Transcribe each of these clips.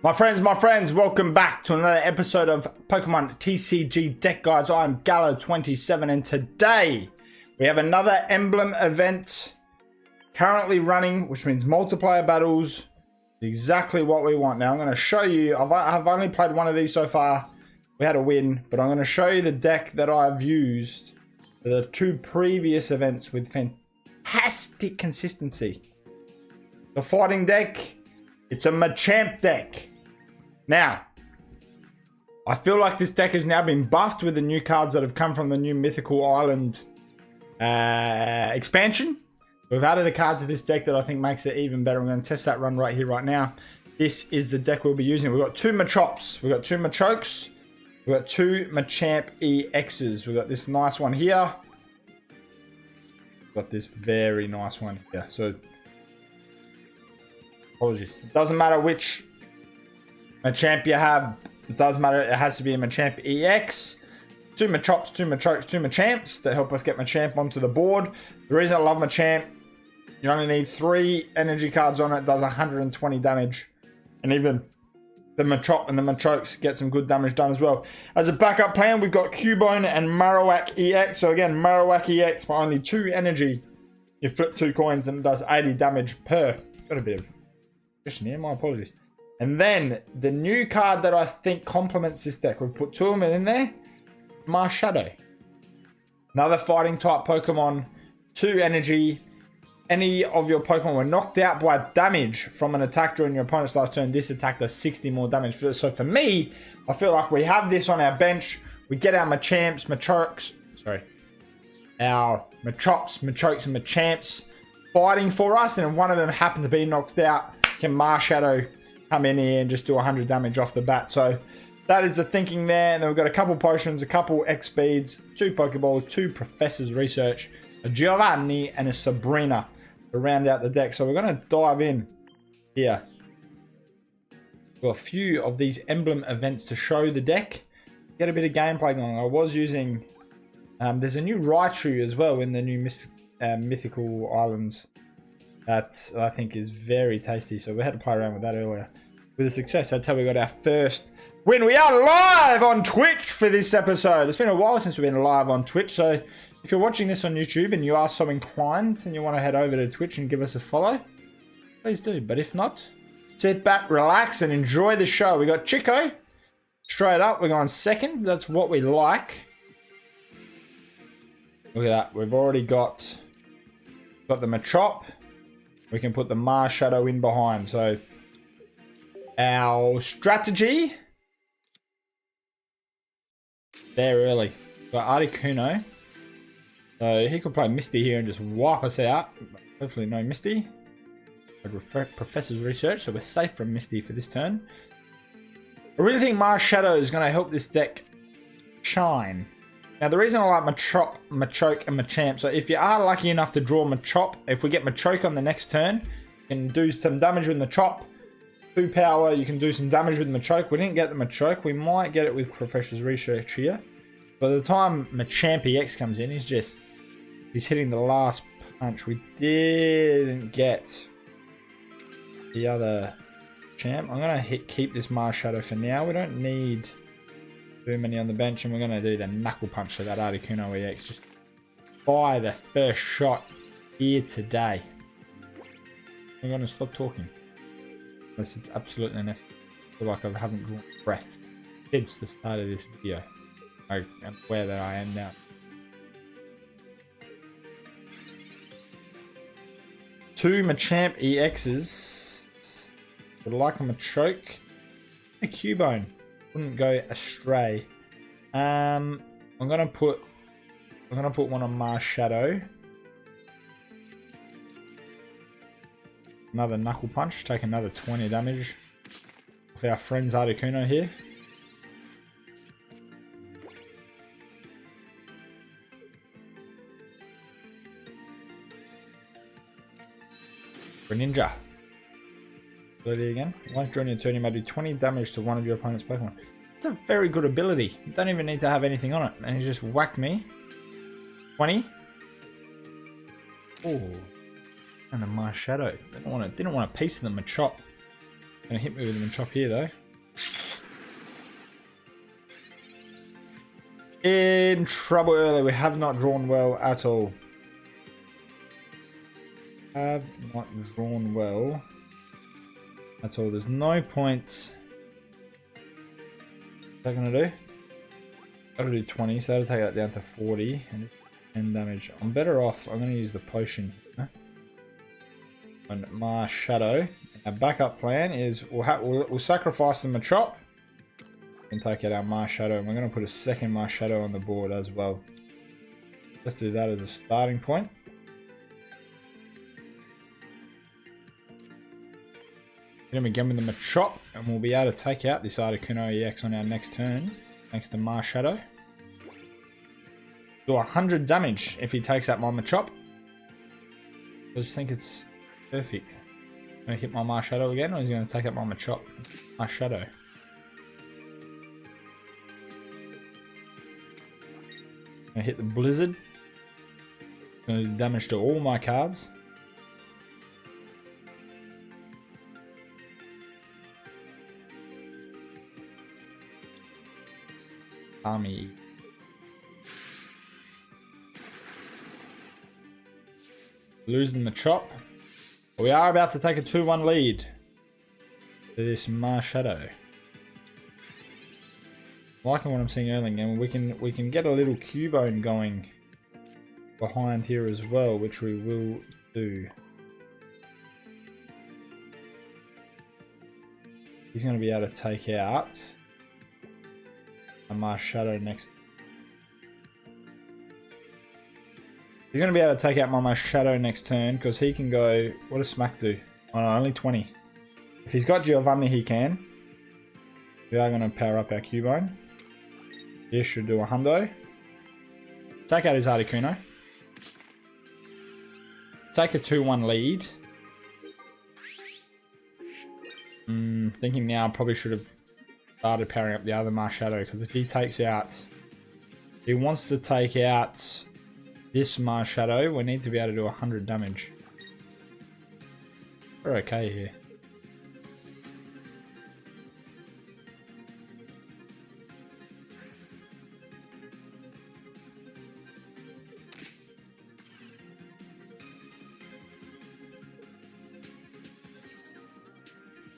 My friends, welcome back to another episode of Pokemon TCG Deck, guys. I'm Gallo27, and today we have another Emblem event currently running, which means multiplayer battles. Exactly what we want. Now, I'm going to show you, I've only played one of these so far. We had a win, but I'm going to show you the deck that I've used for the two previous events with fantastic consistency. The fighting deck, it's a Machamp deck. Now, I feel like this deck has now been buffed with the new cards that have come from the new Mythical Island expansion. We've added a card to this deck that I think makes it even better. I'm going to test that run right here, right now. This is the deck we'll be using. We've got two Machops, we've got two Machokes, we've got two Machamp EXs. We've got this nice one here. We've got this very nice one here. So, apologies. It doesn't matter which Machamp you have, it does matter, it has to be a Machamp EX. Two Machops, two Machokes, two Machamps to help us get Machamp onto the board. The reason I love Machamp, you only need 3 energy cards on it, does 120 damage. And even the Machop and the Machokes get some good damage done as well. As a backup plan, we've got Cubone and Marowak EX. So again, Marowak EX for only 2 energy. You flip 2 coins and it does 80 damage per. Got a bit of question here, my apologies. And then the new card that I think complements this deck, we've put 2 of them in there. Marshadow. Another fighting type Pokemon. 2 energy. Any of your Pokemon were knocked out by damage from an attack during your opponent's last turn. This attack does 60 more damage. So for me, I feel like we have this on our bench. We get our Machamps, Machokes. Sorry. Our Machops, Machokes, and Machamps fighting for us. And if one of them happens to be knocked out, can Marshadow come in here and just do 100 damage off the bat. So that is the thinking there. And then we've got a couple potions, a couple X speeds, 2 Pokeballs, 2 Professor's Research, a Giovanni, and a Sabrina to round out the deck. So we're going to dive in here. We've got a few of these Emblem events to show the deck. Get a bit of gameplay going. I was using, there's a new Raichu as well in the new Mythical Islands. That I think is very tasty. So we had to play around with that earlier. With a success, that's how we got our first win. We are live on Twitch for this episode. It's been a while since we've been live on Twitch. So if you're watching this on YouTube and you are so inclined and you want to head over to Twitch and give us a follow, please do. But if not, sit back, relax, and enjoy the show. We got Chico. Straight up, we're going second. That's what we like. Look at that. We've already got the Machop. We can put the Marshadow in behind. So our strategy, there early. Got Articuno. So he could play Misty here and just wipe us out. Hopefully no Misty. Professor's Research, so we're safe from Misty for this turn. I really think Marshadow is going to help this deck shine. Now, the reason I like Machop, Machoke, and Machamp, so if you are lucky enough to draw Machop, if we get Machoke on the next turn, you can do some damage with Machop. 2 power, you can do some damage with Machoke. We didn't get the Machoke. We might get it with Professor's Research here. By the time Machamp EX comes in, he's hitting the last punch. We didn't get the other champ. I'm going to keep this Marshadow for now. We don't need too many on the bench, and we're going to do the Knuckle Punch so that Articuno EX just buy the first shot here today. I'm going to stop talking unless it's absolutely necessary. I feel like I haven't drawn breath since the start of this video. I'm aware that I am now. Two Machamp EXs. Would like a Machoke. A Cubone. Wouldn't go astray. I'm gonna put one on Marshadow. Another Knuckle Punch, take another 20 damage with our friend's Articuno here. Greninja. Ability again. Once during your turn, you may do 20 damage to one of your opponent's Pokemon. It's a very good ability. You don't even need to have anything on it. And he just whacked me. 20. Oh. And a Marshadow. Didn't want a piece of the Machop. Gonna hit me with the Machop here though. In trouble early. We have not drawn well at all. Have not drawn well at all. There's no points. What's that gonna do? That'll do 20, so that'll take that down to 40 and 10 damage. I'm better off. I'm gonna use the potion here. And Marshadow. Our backup plan is we'll sacrifice the Machop and take out our Marshadow, and we're going to put a second Marshadow on the board as well. Let's do that as a starting point. Hit him again with the Machop, and we'll be able to take out this Articuno EX on our next turn, thanks to Marshadow. Do 100 damage if he takes out my Machop. I just think it's perfect. Gonna hit my Marshadow again, or is he gonna take out my Machop? Marshadow. Gonna hit the Blizzard. Gonna do damage to all my cards. Army. Losing the Machop. We are about to take a 2-1 lead to this Marshadow. Liking what I'm seeing early, and we can get a little Cubone going behind here as well, which we will do. He's going to be able to take out a Marshadow next. He's going to be able to take out my Marshadow next turn, because he can go... What does Smack do? Oh no, only 20. If he's got Giovanni, he can. We are going to power up our Cubone. This should do a hundo. Take out his Articuno. Take a 2-1 lead. Thinking now I probably should have started powering up the other Marshadow, because if he takes out... He wants to take out... This Marshadow, we need to be able to do 100 damage. We're okay here.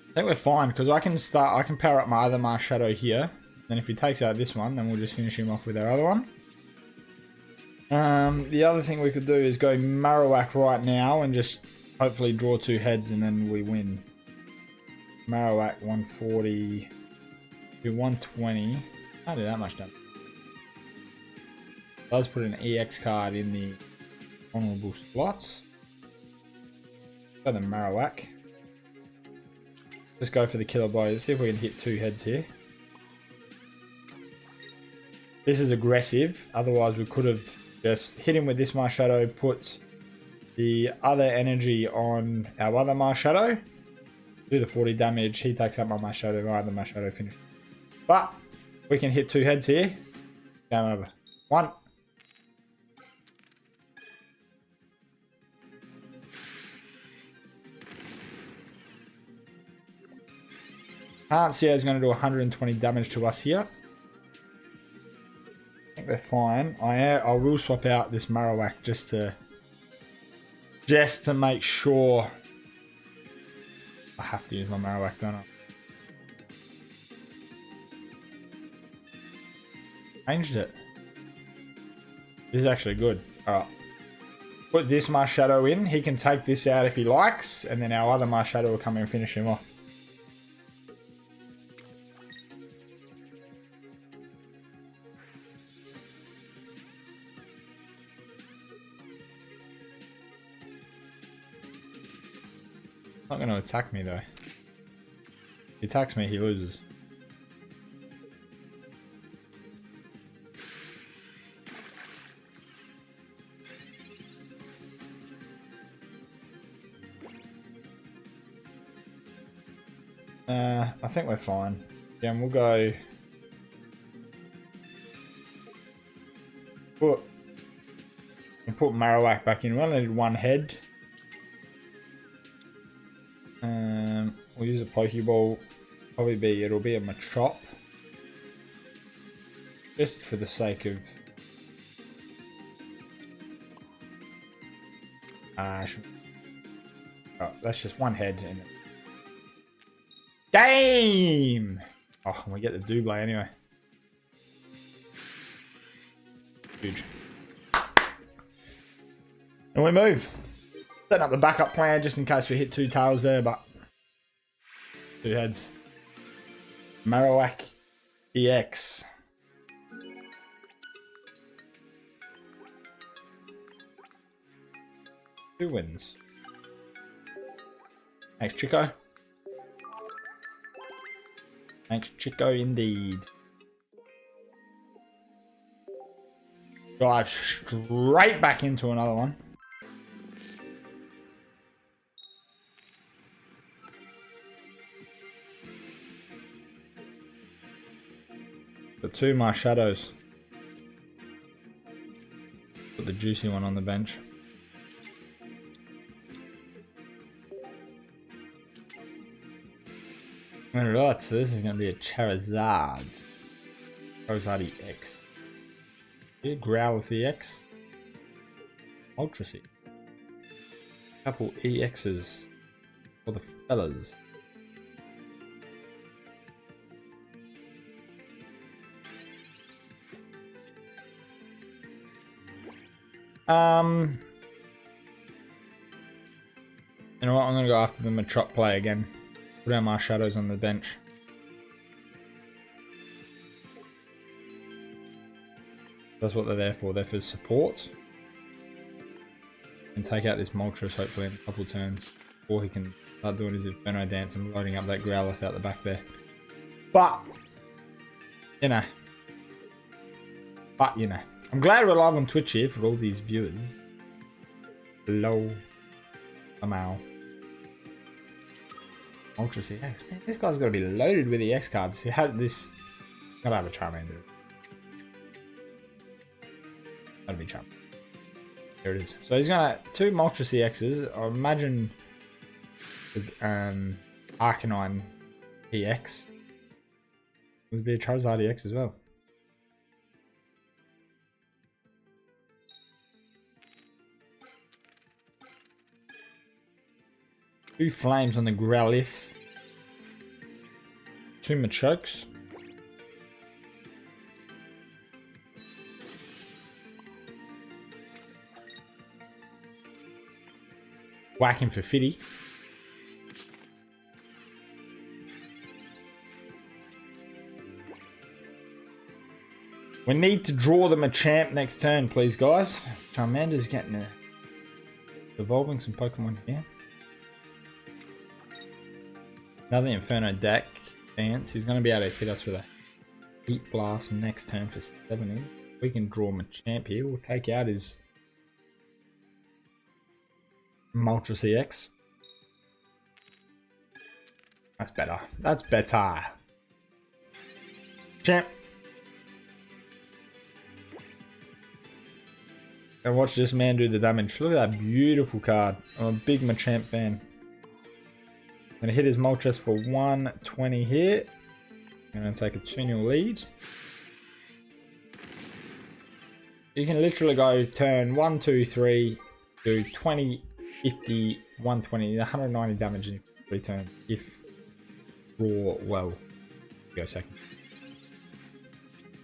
I think we're fine, because I can power up my other Marshadow here. Then if he takes out this one, then we'll just finish him off with our other one. The other thing we could do is go Marowak right now and just hopefully draw 2 heads, and then we win. Marowak 140 to 120. Can't do that much damage. Does put an EX card in the honorable slots. Go the Marowak. Just go for the killer blow. Let's see if we can hit 2 heads here. This is aggressive. Otherwise we could have just hit him with this Marshadow, put the other energy on our other Marshadow, do the 40 damage, he takes out my Marshadow, my other Marshadow finish. But we can hit 2 heads here. Game over. 1. Can't see how he's going to do 120 damage to us here. I think we're fine. I will swap out this Marowak just to make sure. I have to use my Marowak, don't I? Changed it. This is actually good. Alright. Put this Marshadow in. He can take this out if he likes, and then our other Marshadow will come in and finish him off. Not going to attack me though. If he attacks me, he loses. I think we're fine. Yeah, and we'll go... Put Marowak back in. We only need 1 head. We'll use a Pokeball. It'll be a MACHAMP. Just for the sake of... oh, that's just one head in it. Game! Oh, we get the double anyway. Huge. And we move. Setting up the backup plan just in case we hit 2 tails there, but 2 heads. Marowak EX. Two wins. Thanks, Chico. Thanks, Chico, indeed. Dive straight back into another one. The 2 Marshadows. Put the juicy one on the bench. Alright, so this is going to be a Charizard. Charizard EX. Growl with EX. Ultra Seed. Couple EXs for the fellas. You know what? I'm going to go after the MACHAMP play again. Put our Marshadows on the bench. That's what they're there for. They're for support. And take out this Moltres hopefully in a couple turns. Or he can start doing his Inferno dance and loading up that Growlithe out the back there. But, you know. I'm glad we're live on Twitch here for all these viewers. Hello. Somehow. Ultra EX. Man, this guy's got to be loaded with EX cards. He had this. Gotta have a Charmander. Gotta be Charmander. There it is. So he's gonna 2 Moltres EXs. I imagine the Arcanine EX. There'll be a Charizard EX as well. Two Flames on the Growlithe. 2 Machokes. Whack him for 50. We need to draw the Machamp next turn, please, guys. Charmander's getting evolving some Pokemon here. Another Inferno deck dance. He's going to be able to hit us with a Heat Blast next turn for 70. We can draw Machamp here. We'll take out his Moltres EX. That's better. That's better. Champ. And watch this man do the damage. Look at that beautiful card. I'm a big Machamp fan. Gonna hit his Moltres for 120 here. Gonna take a 2-0 lead. You can literally go turn 1, 2, 3, do 20, 50, 120, 190 damage in 3 turns if raw well. Go second.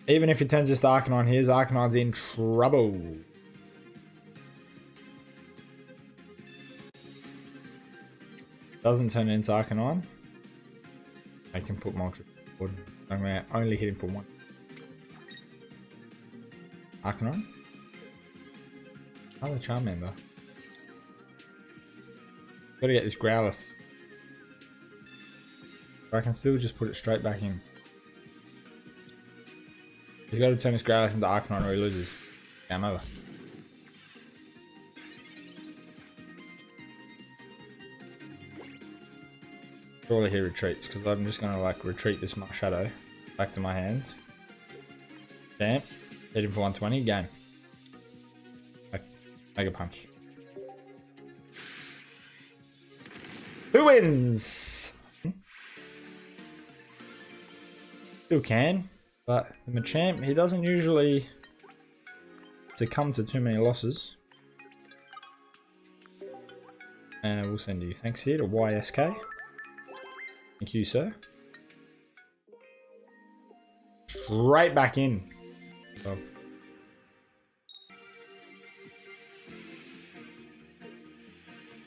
Even if he turns this to Arcanine, here's Arcanine's in trouble. Doesn't turn into Arcanine. I can put Moltres forward. I'm going to only hit him for 1. Arcanine. Another Charmander. Gotta get this Growlithe. But I can still just put it straight back in. He's got to turn this Growlithe into Arcanine or he loses. Game over. Surely he retreats, because I'm just going to like retreat this Marshadow back to my hands. Damn. Hit him for 120, game. Mega Punch. Who wins? Still can, but the Machamp, he doesn't usually succumb to too many losses. And we'll send you thanks here to YSK. Thank you, sir. Right back in. Oh.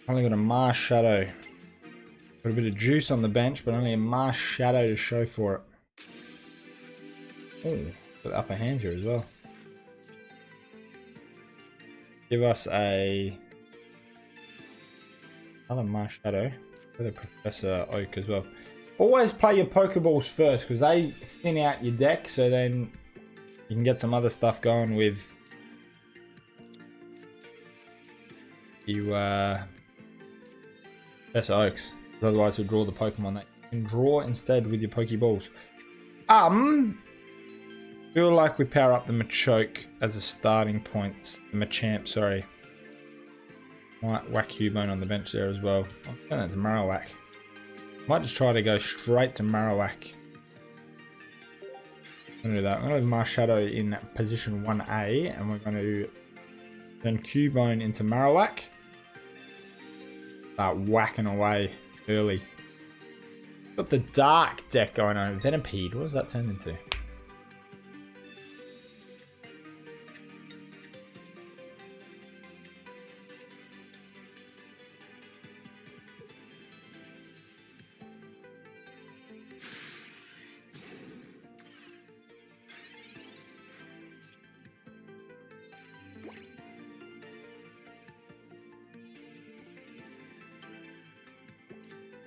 Only got a Marshadow. Got a bit of juice on the bench, but only a Marshadow to show for it. Oh, got the upper hand here as well. Give us another Marshadow with a Professor Oak as well. Always play your Pokeballs first because they thin out your deck, so then you can get some other stuff going with you Professor Oaks. Otherwise you'll draw the Pokemon that you can draw instead with your Pokeballs. Feel like we power up the Machoke as a starting point. The Machamp, sorry. Might whack Cubone on the bench there as well. I'll turn that to Marowak. Might just try to go straight to Marowak. I'm going to do that. I'm going to have Marshadow in position 1A, and we're going to turn Cubone into Marowak. Start whacking away early. Got the Dark deck going on. Venipede, what does that turn into?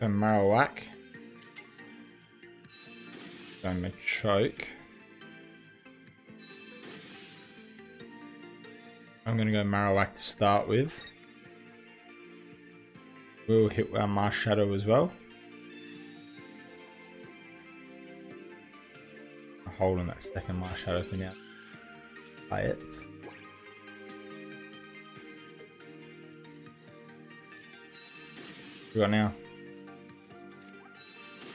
A Marowak. So Machoke. I'm going to go Marowak to start with. We'll hit our Marshadow as well. I'm holding that second Marshadow thing out. Play it. What we got now?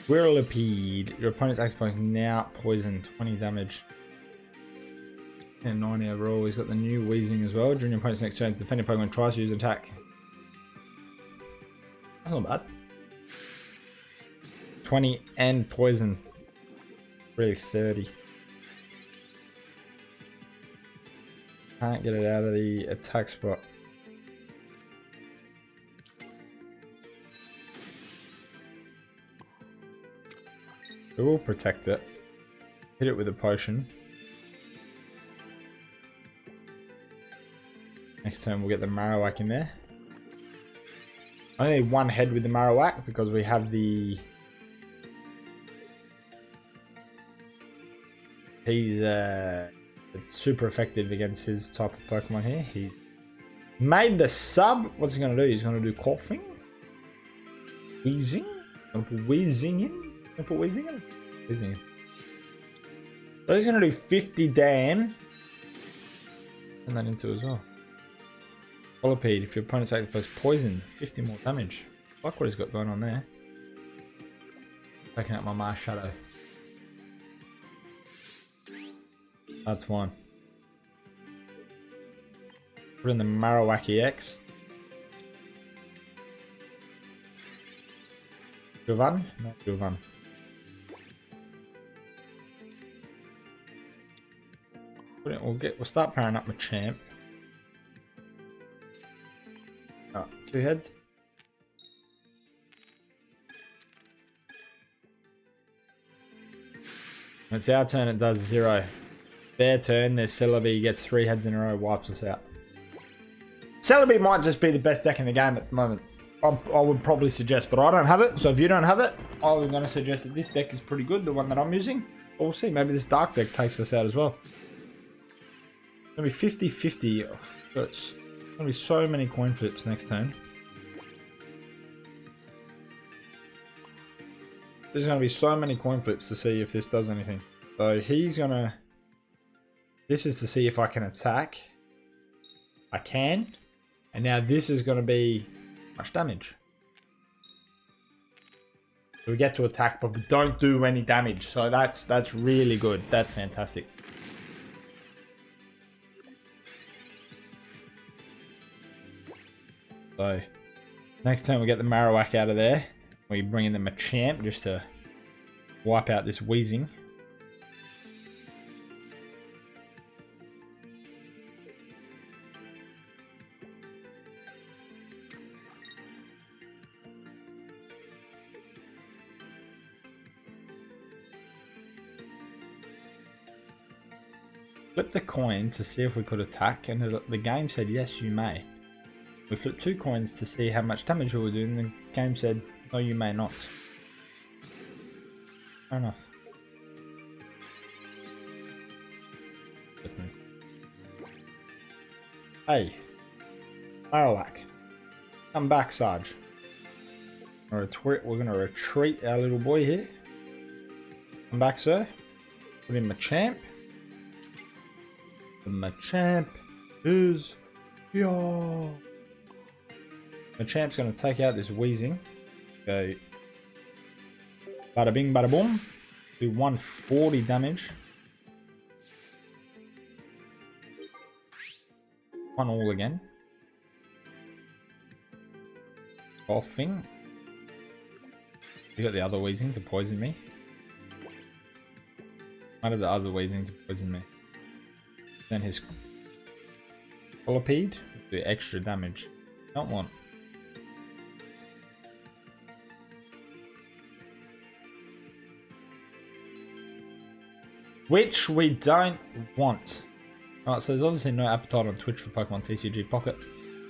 Whirlipede. Your opponent's action point is now poison, 20 damage. And 90 overall. He's got the new Wheezing as well. During your opponent's next turn, defending Pokemon tries to use attack. That's not bad. 20 and poison. Really 30. Can't get it out of the attack spot. We will protect it. Hit it with a potion. Next turn we'll get the Marowak in there. I only need one head with the Marowak because we have the... He's it's super effective against his type of Pokemon here. He's made the sub. What's he going to do? He's going to do coughing. Wheezing. I'm going to put Wheezing in. Can I put Wheezing in? Wheezing in. So he's going to do 50 dam. And that into as well. Whirlipede, if your opponent's active plays poison, 50 more damage. I like what he's got going on there. Taking out my Marshadow. That's fine. Put in the Marowak EX. Jovan? No, Jovan. We'll start powering up Machamp. Oh, 2 heads. When it's our turn, it does 0. Their turn, their Celebi gets 3 heads in a row, wipes us out. Celebi might just be the best deck in the game at the moment. I would probably suggest, but I don't have it. So if you don't have it, I was going to suggest that this deck is pretty good, the one that I'm using. But we'll see, maybe this Dark deck takes us out as well. It's going to be 50-50. It's going to be so many coin flips next turn. There's going to be so many coin flips to see if this does anything. So he's going to... This is to see if I can attack. I can. And now this is going to be much damage. So we get to attack, but we don't do any damage. So that's really good. That's fantastic. So next time we get the Marowak out of there, we bring in the Machamp just to wipe out this wheezing. Flip the coin to see if we could attack, and the game said yes, you may. We flipped 2 coins to see how much damage we were doing, and the game said no, you may not. Fair enough. Hey, Marowak, come back, Sarge. We're gonna retreat our little boy here. Come back, sir. Put in Machamp. The Machamp is here. Machamp's going to take out this wheezing. Go. Bada bing, bada boom. Do 140 damage. 1 all again. Coughing. You got the other wheezing to poison me. Might have the other wheezing to poison me. Then his Colipede will do extra damage. Don't want. Which we don't want. Alright, so there's obviously no appetite on Twitch for Pokemon TCG Pocket.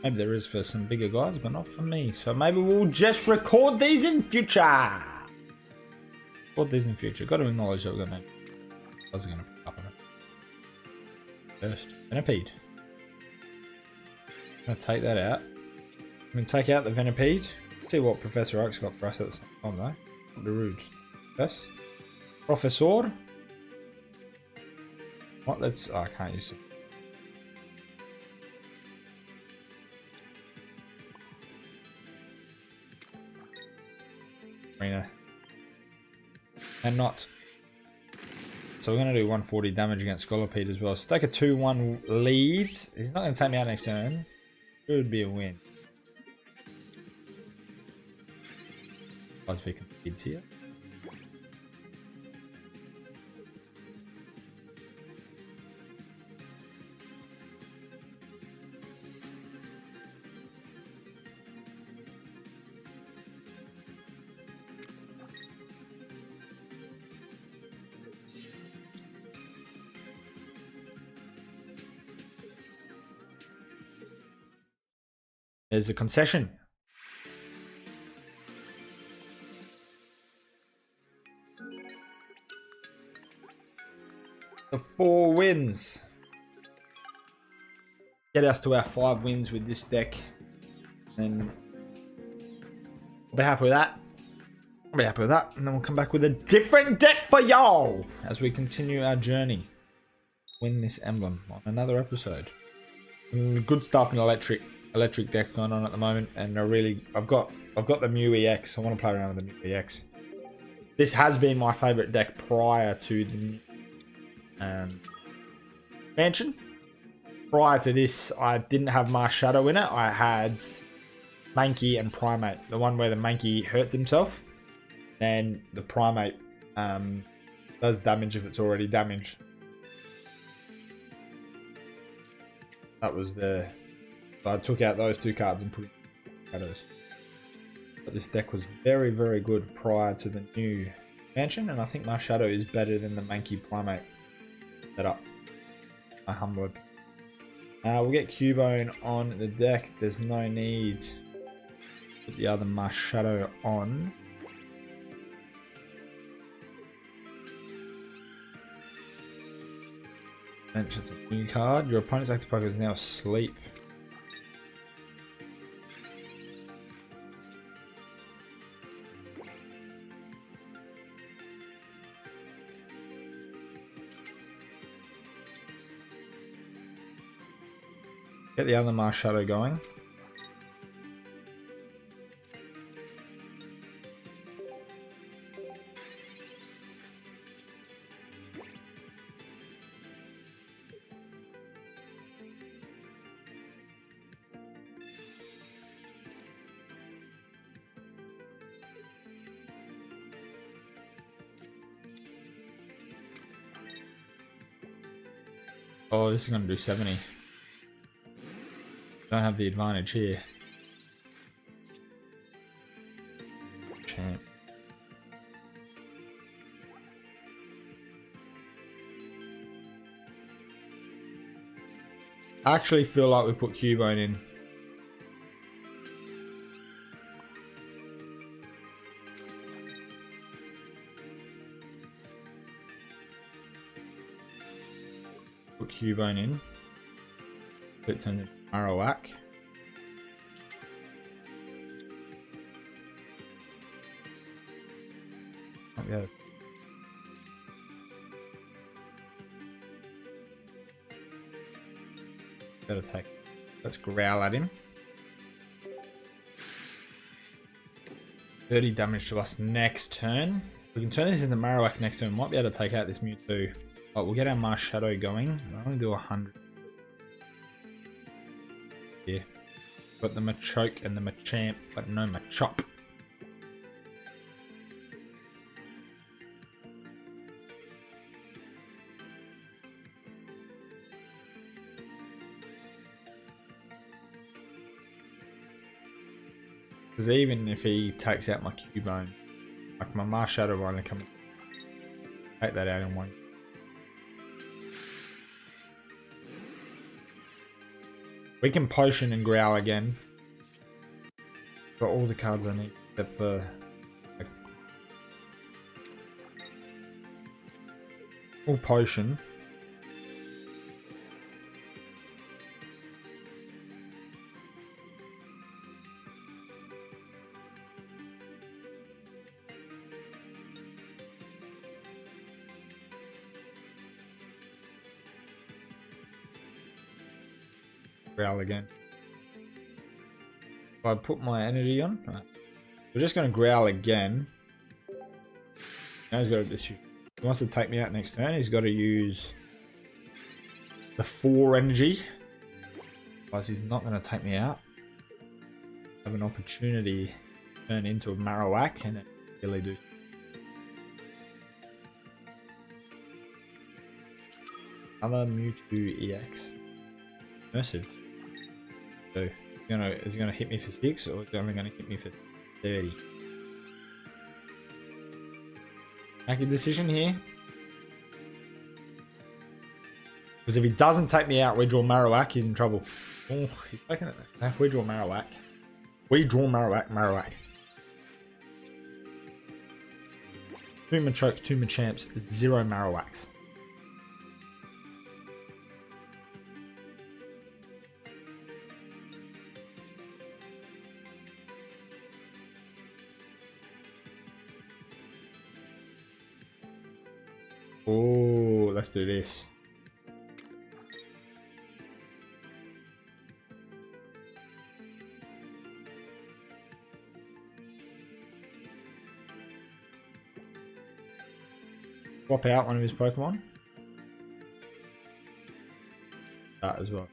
Maybe there is for some bigger guys, but not for me. So maybe we'll just record these in future. Record these in future. Got to acknowledge that we're going to. I was going to pick up on it. First, Venipede. I'm going to take that out. I'm going to take out the Venipede. See what Professor Oak's got for us at the same time, though. Not be rude. Yes. Professor. What? Let's. Oh, I can't use it. Arena. And not. So we're going to do 140 damage against Scolipede as well. So take a 2-1 lead. He's not going to take me out next turn. It would be a win. Let's pick kids here. There's a concession. The 4 wins. Get us to our 5 wins with this deck. And I'll be happy with that. I'll be happy with that. And then we'll come back with a different deck for y'all as we continue our journey. Win this emblem on another episode. Good stuff in electric deck going on at the moment, and I've got the Mew EX. I want to play around with the Mew EX. This has been my favorite deck prior to the expansion. Prior to this, I didn't have Marshadow in it. I had Mankey and Primate. The one where the Mankey hurts himself, and the Primate does damage if it's already damaged. That was the. So I took out those 2 cards and put in shadows. But this deck was very, very good prior to the new expansion, and I think Marshadow is better than the Mankey Primate setup. My humble opinion. We'll get Cubone on the deck. There's no need to put the other Marshadow on. It's a new card. Your opponent's active Pokemon is now asleep. Get the other Marshadow going. Oh, this is going to do 70. Don't have the advantage here. Champ. I actually feel like we put Cubone in. Put Cubone in. It's in Marowak. Yeah. Better take. Let's growl at him. 30 damage to us next turn. We can turn this into Marowak next turn. Might be able to take out this Mewtwo. But we'll get our Marshadow going. I'll only do 100. Yeah. Got the Machoke and the Machamp, but no Machop. Because even if he takes out my Cubone, like my Marshadow will only come take that out in one. We can Potion and Growl again. Got all the cards I need except for like, all Potion. Growl again. If I put my energy on, we're just going to growl again. Now he's got this. He wants to take me out next turn. He's got to use the 4 energy. Otherwise, he's not going to take me out. I have an opportunity to turn into a Marowak and really do. Other Mewtwo EX. Immersive. So, is he gonna hit me for 6 or is he only gonna hit me for 30? Make a decision here. Because if he doesn't take me out, we draw Marowak, he's in trouble. Oh, he's taking it. If we draw Marowak. We draw Marowak. 2 Machokes, 2 Machamps, 0 Marowaks. Oh, let's do this. Swap out one of his Pokemon. That as well.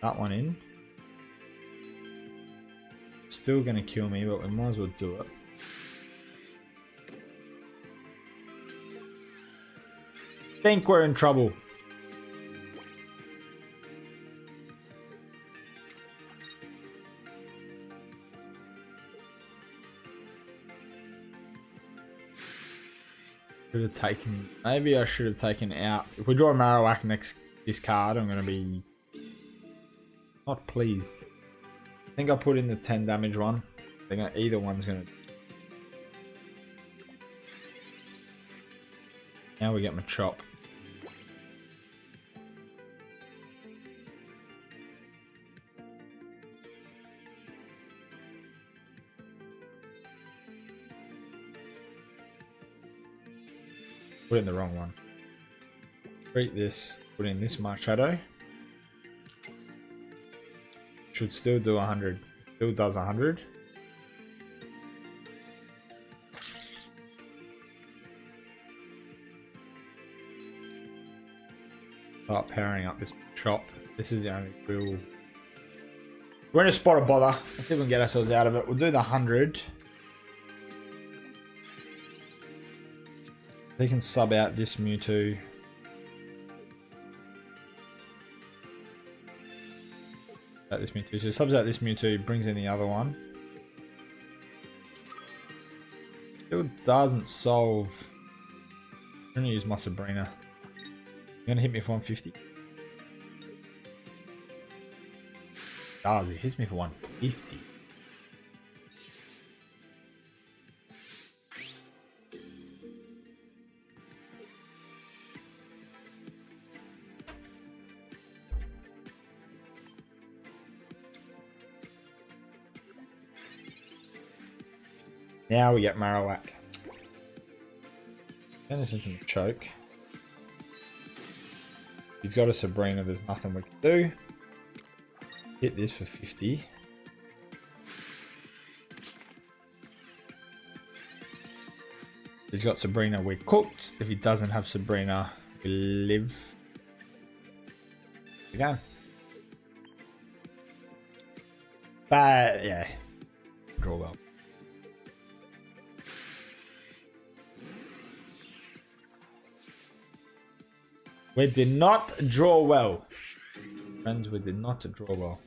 That one in. Still gonna kill me, but we might as well do it. Think we're in trouble. Should have taken. Maybe I should have taken out. If we draw a Marowak next this card, I'm gonna be not pleased. I think I'll put in the 10 damage one. I think either one's gonna. Now we get my chop. Put in the wrong one. Treat this. Put in this Marshadow. Should still do 100. Still does 100. Start powering up this chop. This is the only real. We're in a spot of bother. Let's see if we can get ourselves out of it. We'll do the 100. They can sub out this Mewtwo. This Mewtwo. So subs out this Mewtwo, brings in the other one. Still doesn't solve. I'm gonna use my Sabrina. You're gonna hit me for 150. Does it hits me for 150? Now we get Marowak. Turn this into a choke. He's got a Sabrina, there's nothing we can do. Hit this for 50. He's got Sabrina, we're cooked. If he doesn't have Sabrina, we live. Again. But yeah. Draw well. We did not draw well. Friends, we did not draw well.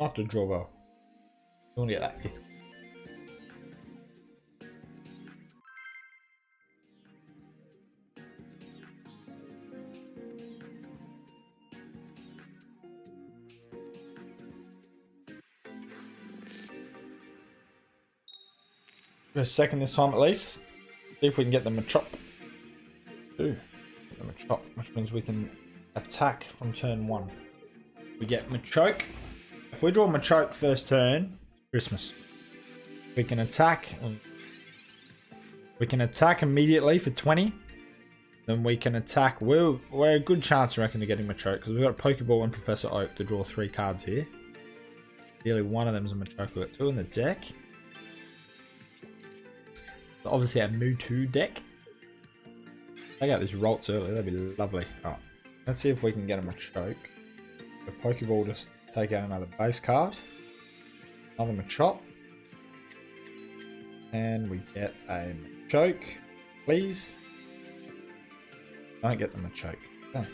Not to draw well. You want to get that fifth. A second this time at least. See if we can get the Machop. Ooh, get the Machop, which means we can attack from turn 1. We get Machoke. If we draw Machoke first turn, Christmas. We can attack. We can attack immediately for 20. Then we can attack. We're a good chance, I reckon, to getting Machoke because we've got a Pokeball and Professor Oak to draw 3 cards here. Ideally, one of them is a Machoke. We've got 2 in the deck. Obviously a Mewtwo deck. Take out this Ralts early, that'd be lovely. Alright, let's see if we can get him a choke. The Pokeball just take out another base card. Another Machop. And we get a Machoke. Please. Don't get the Machoke. Okay.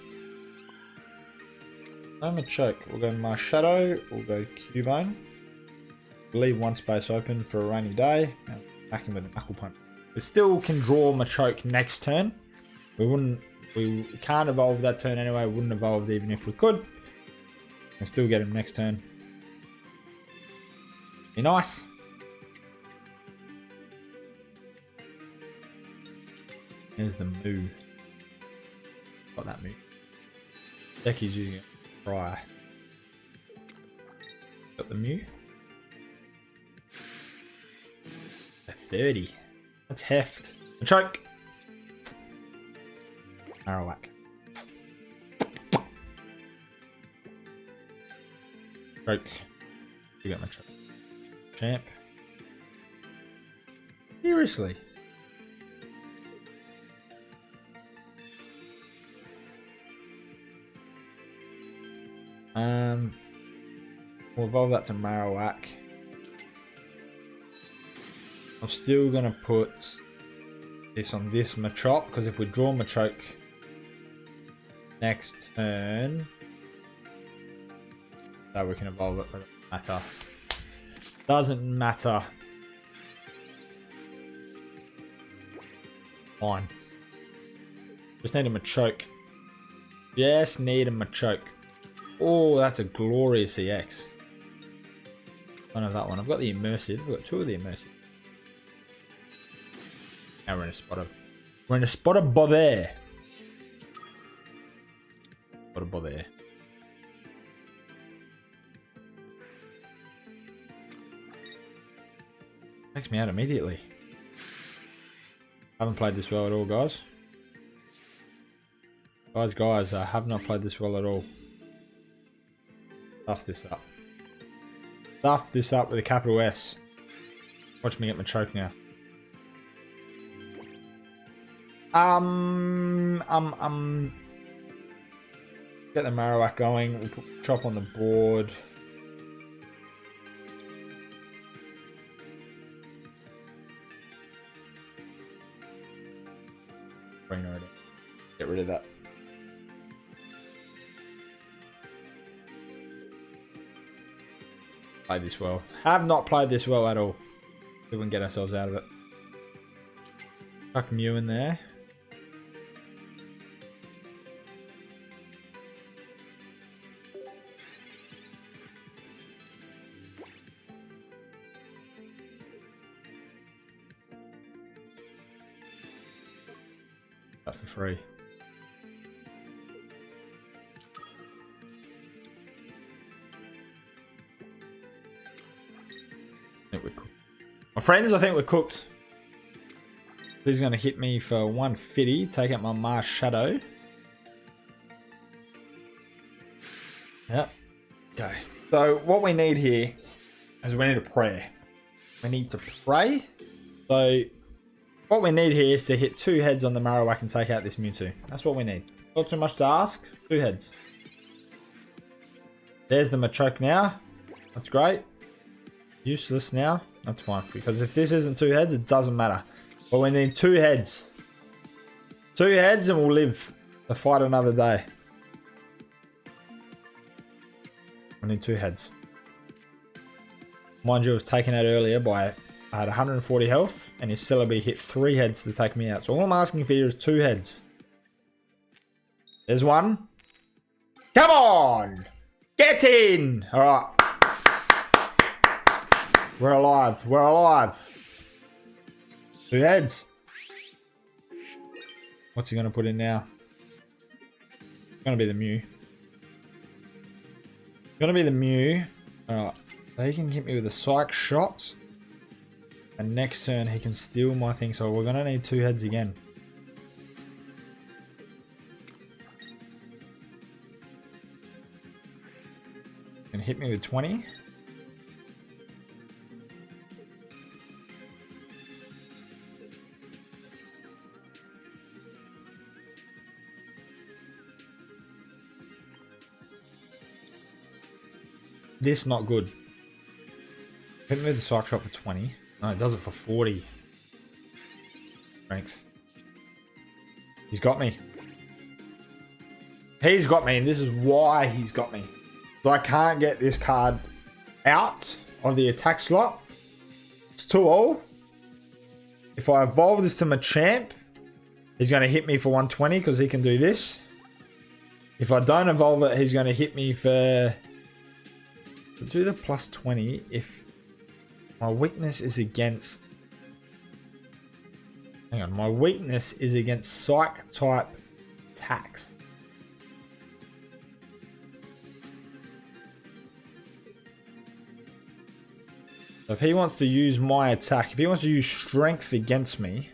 No Machoke. We'll go Marshadow. We'll go Cubone. Leave one space open for a rainy day. And attack him with a Knuckle Punch. We still can draw Machoke next turn. We can't evolve that turn anyway. Wouldn't evolve even if we could. And still get him next turn. Be nice. There's the Mew. Got that Mew. Becky's using it. Prior. Got the Mew. A 30. That's heft. A choke. Marowak. Choke. You got my choke. Champ. Seriously. We'll evolve that to Marowak. I'm still gonna put this on this Machop because if we draw Machoke next turn, so we can evolve it, but it doesn't matter. Doesn't matter. Fine. Just need a Machoke. Just need a Machoke. Oh, that's a glorious EX. I don't have that one. I've got the immersive. I've got 2 of the immersive. Now we're in a spot of. We're in a spot of bother. Spot of bother. Takes me out immediately. Haven't played this well at all, guys. Guys, I have not played this well at all. Stuff this up. Stuff this up with a capital S. Watch me get my choke now. Get the Marowak going. We'll put Chop on the board. Green already. Get rid of that. Played this well. Have not played this well at all. We can get ourselves out of it. Chuck Mew in there. That's for free. I think we're cooked. My friends, I think we're cooked. This is going to hit me for 150. Take out my Marshadow. Yep. Okay. So what we need here is we need a prayer. We need to pray. So what we need here is to hit 2 heads on the Marowak and take out this Mewtwo. That's what we need. Not too much to ask. 2 heads. There's the Machoke now. That's great. Useless now. That's fine. Because if this isn't 2 heads, it doesn't matter. But we need 2 heads. 2 heads and we'll live to fight another day. I need 2 heads. Mind you, I was taken out earlier by... I had 140 health and his Celebi hit 3 heads to take me out. So all I'm asking for here is 2 heads. There's one. Come on! Get in! Alright. We're alive. We're alive. 2 heads. What's he going to put in now? It's going to be the Mew. It's going to be the Mew. Alright. So he can hit me with a Psych Shot. And next turn he can steal my thing. So we're going to need 2 heads again. Can hit me with 20. This not good. Hit me with the Psych Shot for 20. No, it does it for 40. Strength. He's got me. He's got me, and this is why he's got me. So I can't get this card out of the attack slot. It's 2-all. If I evolve this to Machamp, he's going to hit me for 120 because he can do this. If I don't evolve it, he's going to hit me for... do the plus 20 if my weakness is against... Hang on, my weakness is against Psych type attacks. So if he wants to use my attack, if he wants to use strength against me,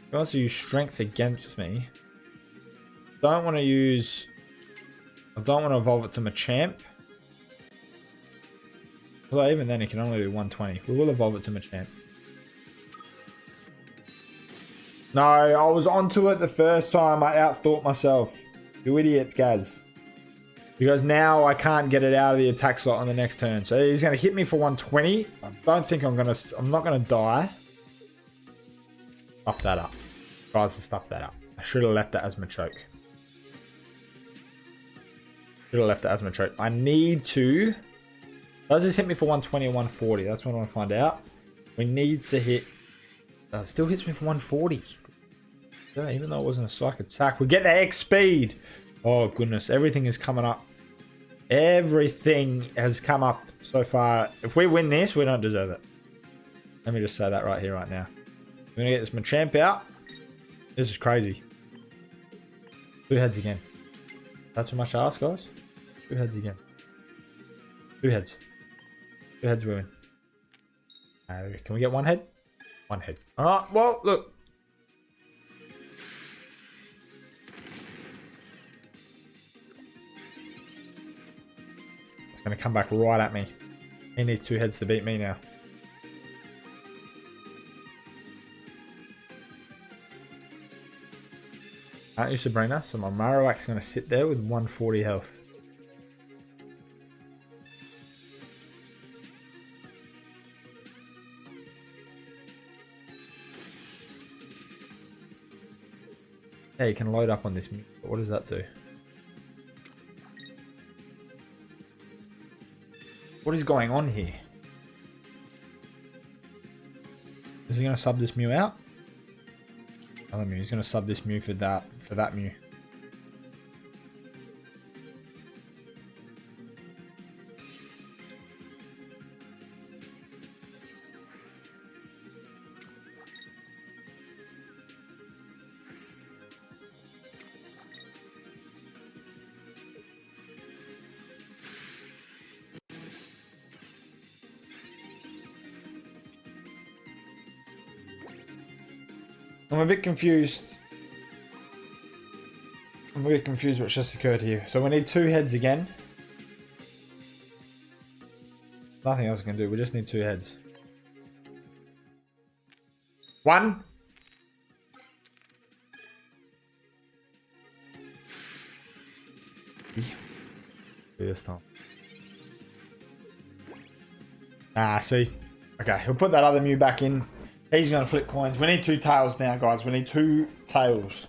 if he wants to use strength against me, I don't want to evolve it to Machamp. Although even then it can only do 120. We will evolve it to Machamp. No, I was onto it the first time. I outthought myself. You idiots, guys. Because now I can't get it out of the attack slot on the next turn. So he's going to hit me for 120. I don't think I'm not going to die. Stuff that up. Tries to stuff that up. I should have left it as Machoke. Should have left it as Machoke. I need to... Does this hit me for 120 or 140? That's what I want to find out. We need to hit... It still hits me for 140. Yeah, even though it wasn't a Psych attack. We get the X speed. Oh, goodness. Everything is coming up. Everything has come up so far. If we win this, we don't deserve it. Let me just say that right here, right now. We're going to get this Machamp out. This is crazy. 2 heads again. That's too much to ask, guys. 2 heads again. 2 heads. 2 heads we win. Can we get 1 head? 1 head. Alright, well, look. It's going to come back right at me. He needs 2 heads to beat me now. Can't use Sabrina, so my Marowak's going to sit there with 140 health. Yeah, you can load up on this. But what does that do? What is going on here? Is he going to sub this Mew out? Other Mew. He's going to sub this Mew for that Mew. I'm a bit confused. I'm a bit confused what's just occurred here. So we need 2 heads again. Nothing else we can do. We just need 2 heads. 1. This time. Ah, see. Okay, we'll put that other Mew back in. He's going to flip coins. We need 2 tails now, guys. We need 2 tails.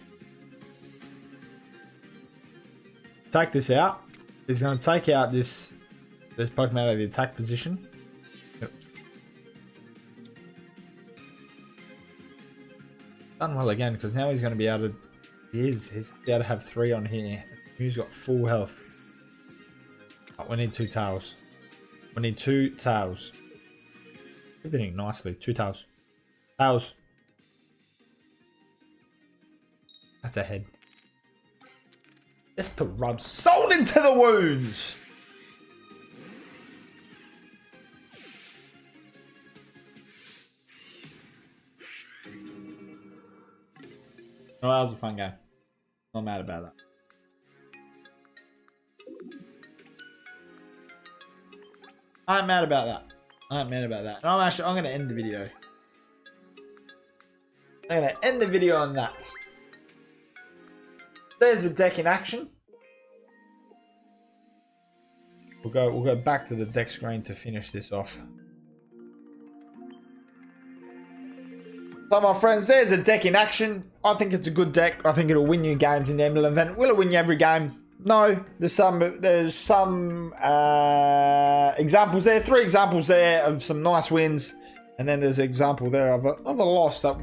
Take this out. He's going to take out this Pokemon out of the attack position. Yep. Done well again, because now he's going to be able to... He's going to be able to have 3 on here. Mew's got full health. Oh, we need 2 tails. We need 2 tails. Everything nicely. 2 tails. Tails. That's a head. Just to rub salt into the wounds. Oh, that was a fun game. Not mad about that. I'm mad about that. I'm mad about that. No, I'm going to end the video. I'm going to end the video on that. There's the deck in action. We'll go back to the deck screen to finish this off. So my friends, there's a deck in action. I think it's a good deck. I think it'll win you games in the Emblem event. Will it win you every game? No. There's some examples there. 3 examples there of some nice wins. And then there's an example there of a loss that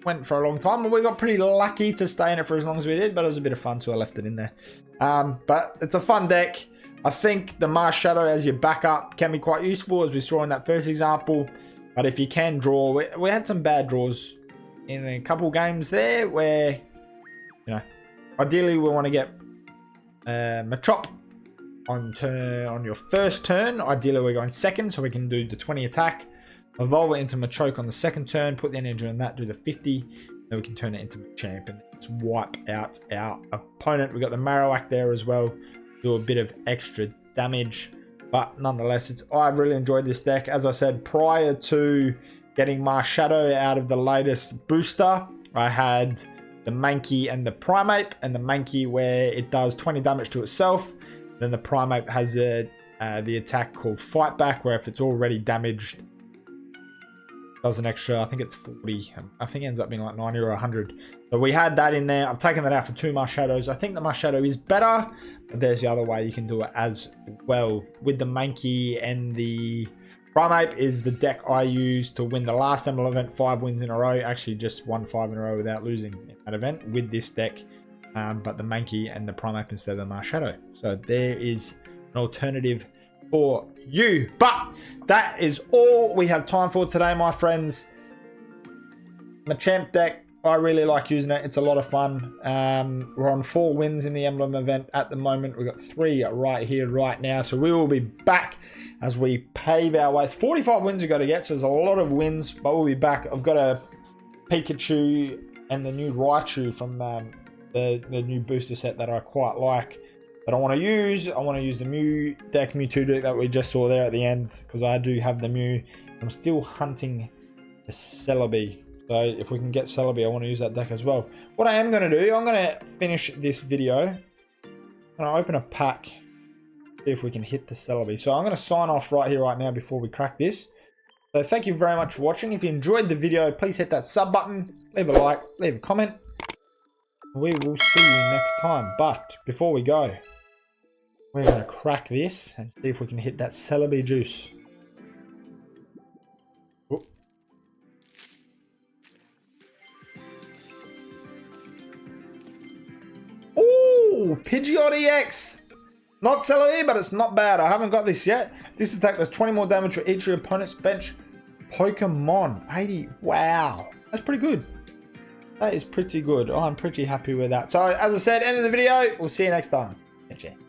went for a long time. And we got pretty lucky to stay in it for as long as we did. But it was a bit of fun, so I left it in there. But it's a fun deck. I think the Marshadow as your backup can be quite useful, as we saw in that first example. But if you can draw, we had some bad draws in a couple games there where, you know, ideally we want to get MACHAMP on your first turn. Ideally we're going second, so we can do the 20 attack, evolve it into Machoke on the second turn, put the energy on that, do the 50, then we can turn it into MACHAMP and just wipe out our opponent. We got the Marowak there as well, do a bit of extra damage. But nonetheless, I've really enjoyed this deck. As I said, prior to getting Marshadow out of the latest booster, I had the Mankey and the Primeape. And the Mankey where it does 20 damage to itself. Then the Primeape has the attack called Fight Back, where if it's already damaged, it does an extra, I think it's 40. I think it ends up being like 90 or 100. So we had that in there. I've taken that out for 2 Marshadows. I think the Marshadow is better. But there's the other way you can do it as well. With the Mankey and the Primeape is the deck I used to win the last Emblem event, 5 wins in a row. Actually just won 5 in a row without losing in that event with this deck. But the Mankey and the Primeape instead of the Marshadow. So there is an alternative for you. But that is all we have time for today, my friends. MACHAMP deck. I really like using it. It's a lot of fun. We're on 4 wins in the Emblem event at the moment. We've got 3 right here, right now. So we will be back as we pave our ways. 45 wins we've got to get, so there's a lot of wins, but we'll be back. I've got a Pikachu and the new Raichu from the new booster set that I quite like that I want to use. I want to use the Mew Deck, Mewtwo deck that we just saw there at the end, because I do have the Mew. I'm still hunting the Celebi. So if we can get Celebi, I want to use that deck as well. What I am going to do, I'm going to finish this video. I'm going to open a pack. See if we can hit the Celebi. So I'm going to sign off right here, right now, before we crack this. So thank you very much for watching. If you enjoyed the video, please hit that sub button. Leave a like, leave a comment. We will see you next time. But before we go, we're going to crack this and see if we can hit that Celebi juice. Ooh, Pidgeot EX. Not Celebi, but it's not bad. I haven't got this yet. This attack does 20 more damage for each of your opponent's bench Pokemon. 80. Wow. That's pretty good. That is pretty good. I'm pretty happy with that. So, as I said, end of the video. We'll see you next time. GG.